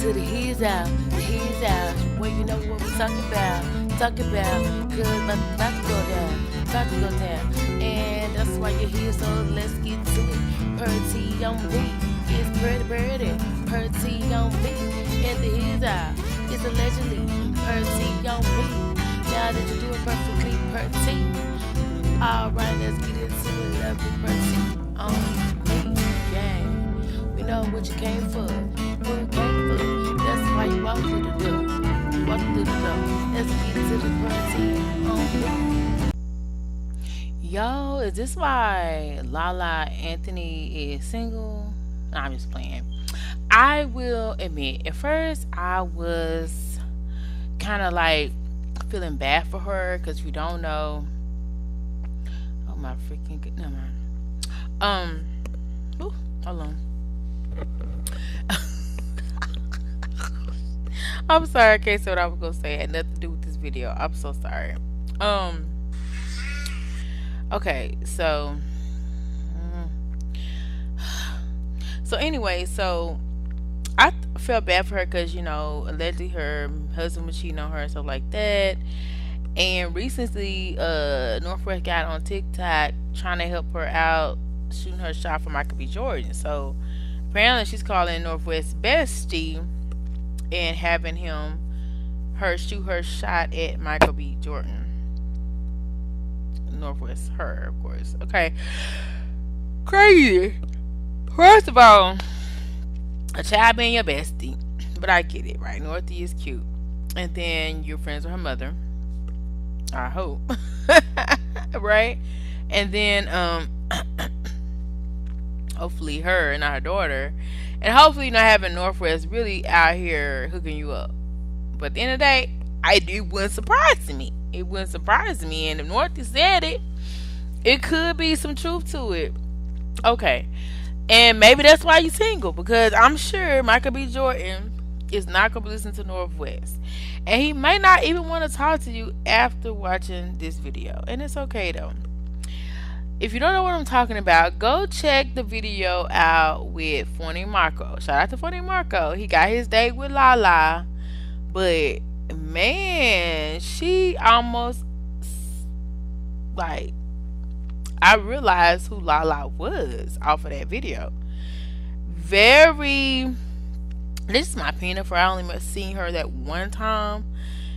to the he's out. Well, you know what we're talking about, cause about to go down, about to go down. And that's why you're here, so let's get to it. Pretty on beat, it's pretty, pretty on beat. And the he's out, it's allegedly pretty on beat. Now that you do it perfectly, pretty. Alright, let's get into it, lovely pretty on me, gang. We know what you came for, what you came for. That's why you walk through the door. You walk through the door. Let's get to the party on me. Yo, is this why Lala Anthony is single? Nah, I'm just playing. I will admit, at first I was kind of like feeling bad for her because you don't know. Oh my freaking good, never mind. Ooh, hold on. I'm sorry, I can't say what I was gonna say. It had nothing to do with this video. I'm so sorry. Okay, so anyway, so I felt bad for her because, you know, allegedly her husband was cheating on her and stuff like that. And recently, Northwest got on TikTok trying to help her out, shooting her shot for Michael B. Jordan. So apparently she's calling Northwest bestie and having her shoot her shot at Michael B. Jordan. Northwest, her, of course. Okay. Crazy. First of all, a child being your bestie. But I get it, right? Northie is cute. And then you're friends with her mother. I hope. Right? And then hopefully her and not her daughter. And hopefully not having Northwest really out here hooking you up. But at the end of the day, it wouldn't surprise me. It wouldn't surprise me. And if Northie said it, it could be some truth to it. Okay. And maybe that's why you're single. Because I'm sure Michael B. Jordan is not going to be listening to Northwest. And he may not even want to talk to you after watching this video. And it's okay though. If you don't know what I'm talking about, go check the video out with Funny Marco. Shout out to Funny Marco. He got his date with Lala. But man, she almost, like, I realized who Lala was off of that video. Very, this is my opinion for I only seen her that one time.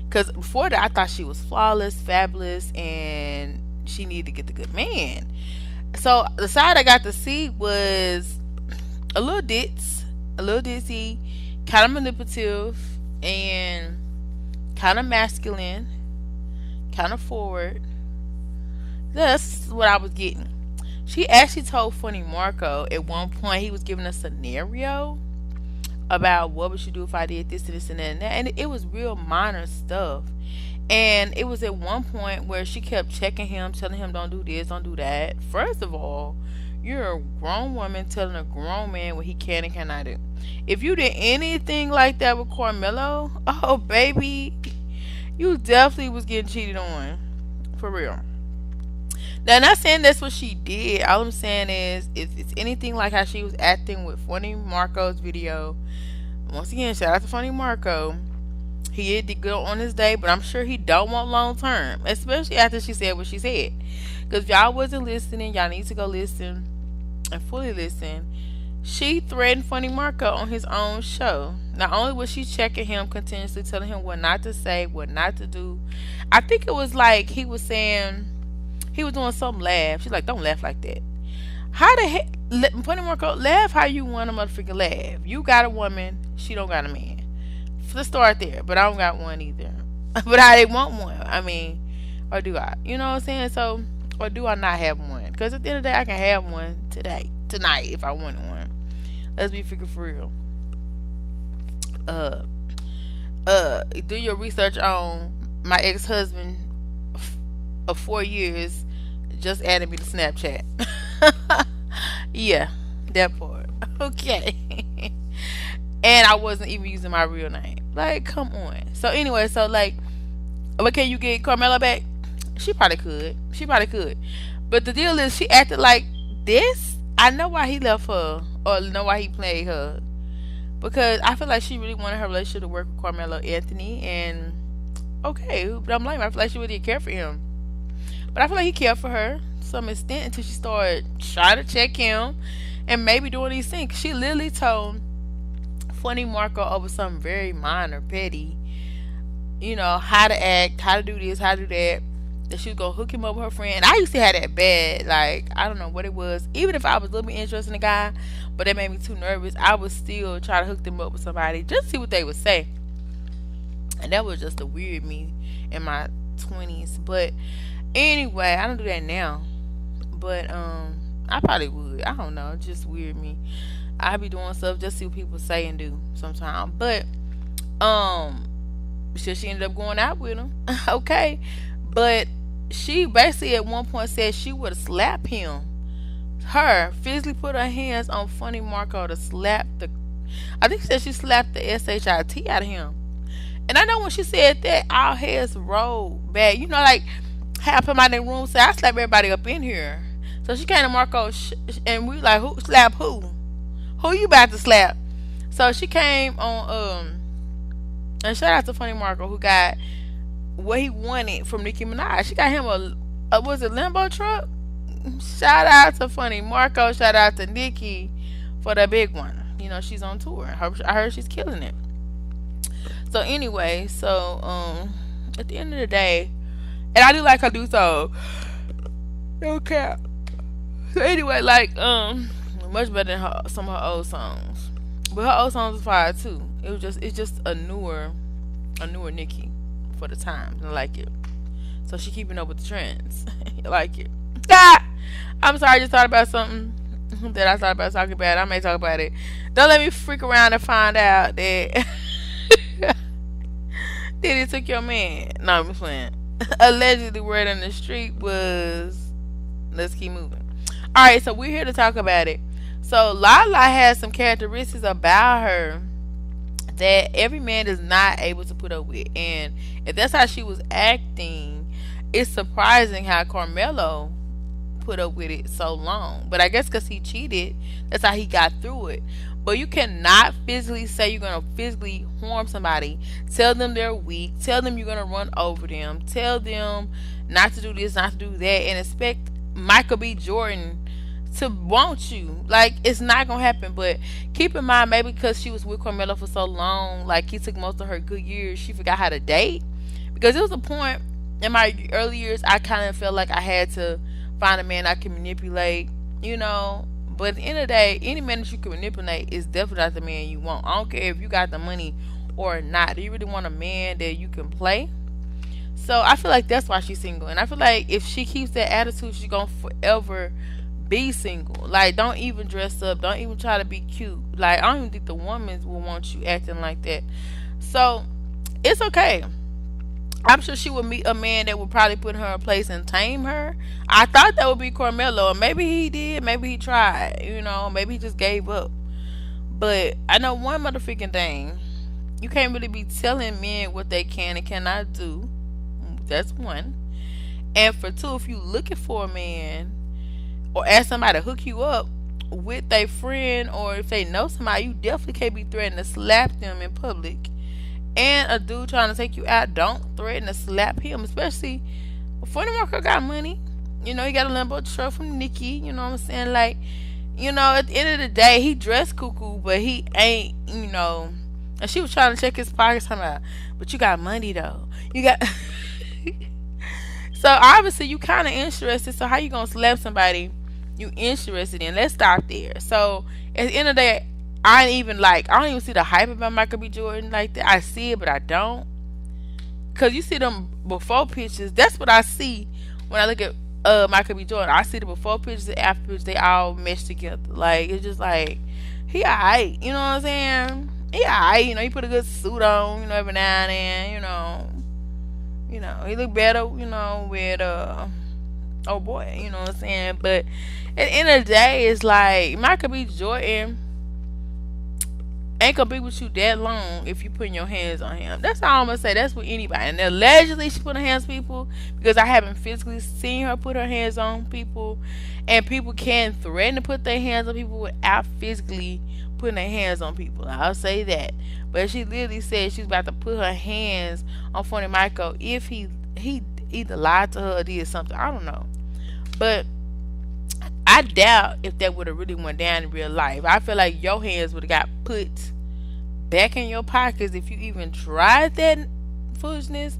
Because before that, I thought she was flawless, fabulous, and she needed to get the good man. So the side I got to see was a little ditzy, kind of manipulative, and kind of masculine, kind of forward. That's what I was getting. She actually told Funny Marco at one point, he was giving a scenario about what would you do if I did this and this and that and that. And it was real minor stuff. And it was at one point where she kept checking him, telling him don't do this, don't do that. First of all, you're a grown woman telling a grown man what he can and cannot do. If you did anything like that with Carmelo, oh baby, you definitely was getting cheated on. For real. Now, not saying that's what she did. All I'm saying is, if it's anything like how she was acting with Funny Marco's video, once again, shout out to Funny Marco. He did good on his day, but I'm sure he don't want long term, especially after she said what she said. Because if y'all wasn't listening, y'all need to go listen and fully listen. She threatened Funny Marco on his own show. Not only was she checking him continuously, telling him what not to say, what not to do. I think it was like he was saying, he was doing some laugh. She's like, don't laugh like that. How the heck, Funny Marco, laugh how you want a motherfucking laugh. You got a woman, she don't got a man. Let's start there. But I don't got one either. But I didn't want one. I mean, or do I? You know what I'm saying? So, or do I not have one? Because at the end of the day, I can have one tonight, if I want one. Let's be freaking for real. Do your research on my ex-husband of 4 years just added me to Snapchat. Yeah, that part. Okay. And I wasn't even using my real name. Like, come on. So anyway, so like, but can you get Carmelo back? She probably could. But the deal is, she acted like this. I know why he left her, or know why he played her. because I feel like she really wanted her relationship to work with Carmelo Anthony, and okay, but I'm like, I feel like she really cared for him. But I feel like he cared for her to some extent until she started trying to check him and maybe doing these things. She literally told Funny Marco over something very minor, petty, how to act, how to do this, how to do that. That she was gonna hook him up with her friend. And I used to have that bad, like, I don't know what it was. Even if I was a little bit interested in the guy, but that made me too nervous, I would still try to hook them up with somebody just to see what they would say. And that was just a weird me in my 20s. But anyway, I don't do that now. But I probably would. I don't know. Just weird me. I be doing stuff just to see what people say and do sometimes. But she ended up going out with him. Okay. But she basically at one point said she would have slapped him. Her physically put her hands on Funny Marco to slap the. I think she said she slapped the shit out of him. And I know when she said that, our heads rolled back. Like how I put my in the room, say I slap everybody up in here. So she came to Marco and we like, who slap who? Who you about to slap? So she came on and shout out to Funny Marco who got what he wanted from Nicki Minaj. She got him a was it Lambo truck? Shout out to Funny Marco. Shout out to Nicki for the big one. She's on tour. I heard she's killing it. So anyway, at the end of the day, and I do like her do so. No cap. So anyway, like much better than some of her old songs. But her old songs was fire too. It's just a newer Nicki for the times. I like it. So she keeping up with the trends. I like it. I'm sorry, I just thought about something that I thought about talking about. I may talk about it. Don't let me freak around and find out that Diddy took your man. No, I'm playing. Allegedly, word on the street was. Let's keep moving. Alright, so we're here to talk about it. So Lala has some characteristics about her that every man is not able to put up with. And if that's how she was acting, it's surprising how Carmelo put up with it so long. But I guess because he cheated, that's how he got through it. But you cannot physically say you're going to physically harm somebody. Tell them they're weak. Tell them you're going to run over them. Tell them not to do this, not to do that. And expect Michael B. Jordan to want you. Like, it's not going to happen. But keep in mind, maybe because she was with Carmelo for so long, like he took most of her good years, she forgot how to date. Because there was a point in my early years, I kind of felt like I had to find a man I can manipulate, But at the end of the day, any man that you can manipulate is definitely not the man you want. I don't care if you got the money or not. Do you really want a man that you can play? So I feel like that's why she's single. And I feel like if she keeps that attitude, she's going to forever be single. Like, don't even dress up. Don't even try to be cute. Like, I don't even think the women will want you acting like that. So it's okay. I'm sure she would meet a man that would probably put her in place and tame her. I thought that would be Carmelo. Maybe he did. Maybe he tried. Maybe he just gave up. But I know one motherfucking thing. You can't really be telling men what they can and cannot do. That's one. And for two, if you looking for a man or ask somebody to hook you up with a friend, or if they know somebody, you definitely can't be threatening to slap them in public. And a dude trying to take you out, don't threaten to slap him. Especially, Funny Marco got money. He got a Lambo truck from Nicki. You know what I'm saying? Like, at the end of the day, he dressed cuckoo, but he ain't, And she was trying to check his pockets. But you got money, though. You got... So, obviously, you kind of interested. So, how you going to slap somebody you interested in? Let's start there. So, at the end of the day, I don't even see the hype about Michael B. Jordan like that. I see it, but I don't. Because you see them before pictures. That's what I see when I look at Michael B. Jordan. I see the before pictures and after pictures. They all mesh together. Like, it's just like, he alright. You know what I'm saying? He alright. He put a good suit on, every now and then, he look better, with, oh boy, you know what I'm saying? But at the end of the day, it's like, Michael B. Jordan, ain't gonna be with you that long if you putting your hands on him. That's all I'm gonna say. That's with anybody. And allegedly she put her hands on people because I haven't physically seen her put her hands on people, and people can threaten to put their hands on people without physically putting their hands on people. I'll say that. But she literally said she was about to put her hands on Funny Michael if he either lied to her or did something. I don't know. But I doubt if that would have really went down in real life. I feel like your hands would have got put back in your pockets if you even tried that foolishness.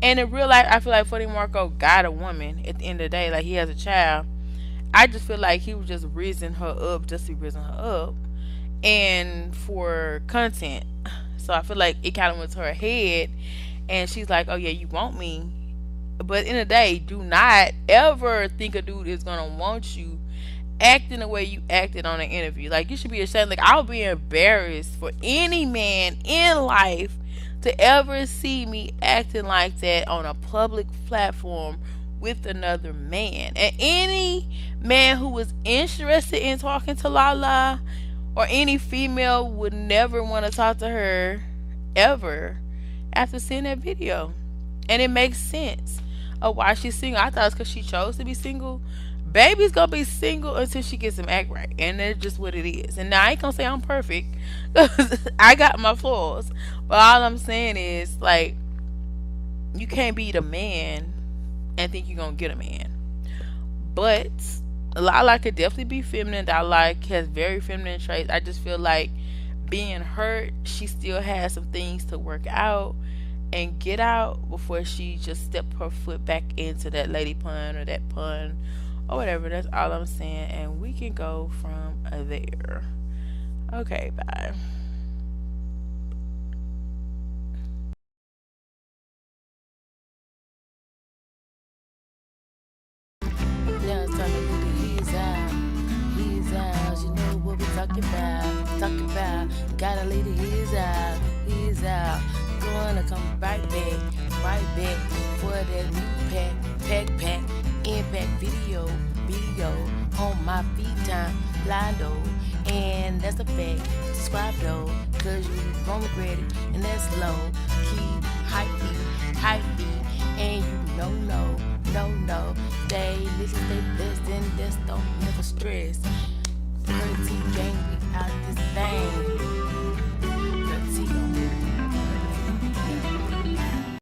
And in real life, I feel like Freddie Marco got a woman at the end of the day. Like, he has a child. I just feel like he was just raising her up just to raising her up and for content. So I feel like it kind of went to her head, and she's like, "Oh yeah, you want me?" But in the day, do not ever think a dude is gonna want you acting the way you acted on an interview. Like, you should be ashamed. Like, I would be embarrassed for any man in life to ever see me acting like that on a public platform with another man. And any man who was interested in talking to Lala or any female would never want to talk to her ever after seeing that video. And it makes sense of why she's single. I thought it's because she chose to be single. Baby's gonna be single until she gets some act right, and that's just what it is. And now I ain't gonna say I'm perfect, cause I got my flaws. But all I'm saying is, like, you can't be the man and think you're gonna get a man. But Lala could definitely be feminine. I like has very feminine traits. I just feel like being hurt, she still has some things to work out and get out before she just step her foot back into that lady pun or that pun or whatever. That's all I'm saying, and we can go from there. Okay, bye. Now it's time to put the he's out. He's out. You know what we talking about. Talking about. Gotta leave the he's out. He's out. Gonna come right back. Right back for that new pack. Impact video on my feed time. Blind though. And that's a fact. Subscribe though. Cause you won't regret it. And that's low. Key hype beat. And you know no. Stay listen, stay blessed, and this don't never stress. Pretty gang, we out this thing.